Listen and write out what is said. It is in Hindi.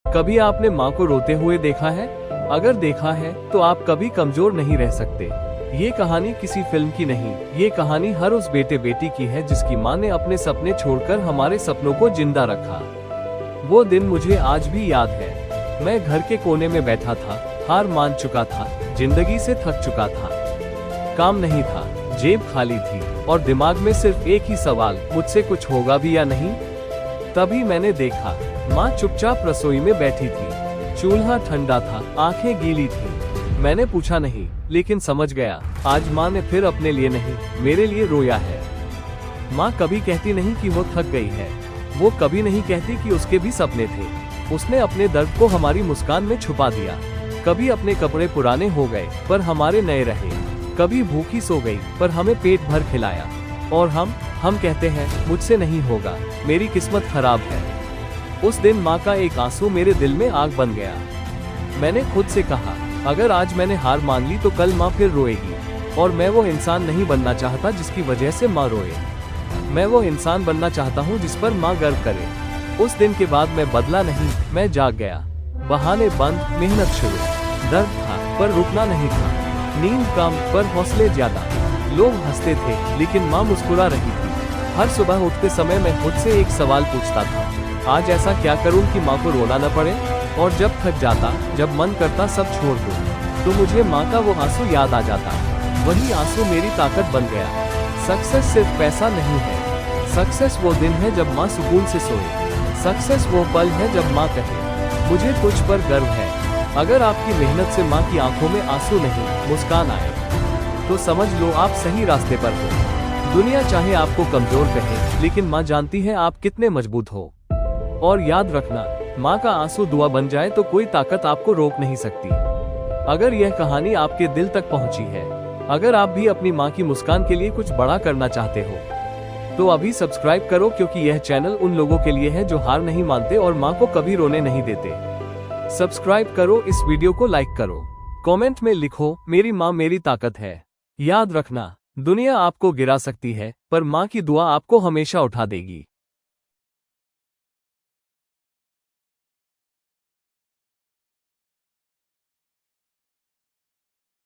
कभी आपने माँ को रोते हुए देखा है? अगर देखा है तो आप कभी कमजोर नहीं रह सकते। ये कहानी किसी फिल्म की नहीं, ये कहानी हर उस बेटे बेटी की है जिसकी माँ ने अपने सपने छोड़कर हमारे सपनों को जिंदा रखा। वो दिन मुझे आज भी याद है। मैं घर के कोने में बैठा था, हार मान चुका था, जिंदगी से थक चुका था। काम नहीं था, जेब खाली थी और दिमाग में सिर्फ एक ही सवाल, मुझसे कुछ होगा भी या नहीं। तभी मैंने देखा, माँ चुपचाप रसोई में बैठी थी। चूल्हा ठंडा था, आंखें गीली थी। मैंने पूछा नहीं, लेकिन समझ गया, आज माँ ने फिर अपने लिए नहीं, मेरे लिए रोया है। माँ कभी कहती नहीं कि वो थक गई है, वो कभी नहीं कहती कि उसके भी सपने थे। उसने अपने दर्द को हमारी मुस्कान में छुपा दिया। कभी अपने कपड़े पुराने हो गए पर हमारे नए रहे, कभी भूखी सो गई पर हमें पेट भर खिलाया। और हम कहते हैं मुझसे नहीं होगा, मेरी किस्मत खराब है। उस दिन माँ का एक आंसू मेरे दिल में आग बन गया। मैंने खुद से कहा, अगर आज मैंने हार मान ली तो कल माँ फिर रोएगी। और मैं वो इंसान नहीं बनना चाहता जिसकी वजह से माँ रोए। मैं वो इंसान बनना चाहता हूँ जिस पर माँ गर्व करे। उस दिन के बाद मैं बदला नहीं, मैं जाग गया। बहाने बंद, मेहनत शुरू। दर्द था पर रुकना नहीं था, नींद कम पर हौसले ज्यादा। लोग हंसते थे लेकिन माँ मुस्कुरा रही थी। हर सुबह उठते समय मैं खुद से एक सवाल पूछता था, आज ऐसा क्या करूं कि माँ को रोना न पड़े। और जब थक जाता, जब मन करता सब छोड़ दूं, तो मुझे माँ का वो आंसू याद आ जाता। वही आंसू मेरी ताकत बन गया। सक्सेस सिर्फ पैसा नहीं है, सक्सेस वो दिन है जब माँ सुकून से सोए। सक्सेस वो पल है जब माँ कहे, मुझे तुझ पर गर्व है। अगर आपकी मेहनत से माँ की आंखों में आंसू नहीं, मुस्कान आए, तो समझ लो आप सही रास्ते पर हो। दुनिया चाहे आपको कमजोर कहे, लेकिन माँ जानती है आप कितने मजबूत हो। और याद रखना, माँ का आंसू दुआ बन जाए तो कोई ताकत आपको रोक नहीं सकती। अगर यह कहानी आपके दिल तक पहुँची है, अगर आप भी अपनी माँ की मुस्कान के लिए कुछ बड़ा करना चाहते हो, तो अभी सब्सक्राइब करो, क्योंकि यह चैनल उन लोगों के लिए है जो हार नहीं मानते और माँ को कभी रोने नहीं देते। सब्सक्राइब करो, इस वीडियो को लाइक करो, कमेंट में लिखो, मेरी माँ मेरी ताकत है। याद रखना, दुनिया आपको गिरा सकती है पर माँ की दुआ आपको हमेशा उठा देगी।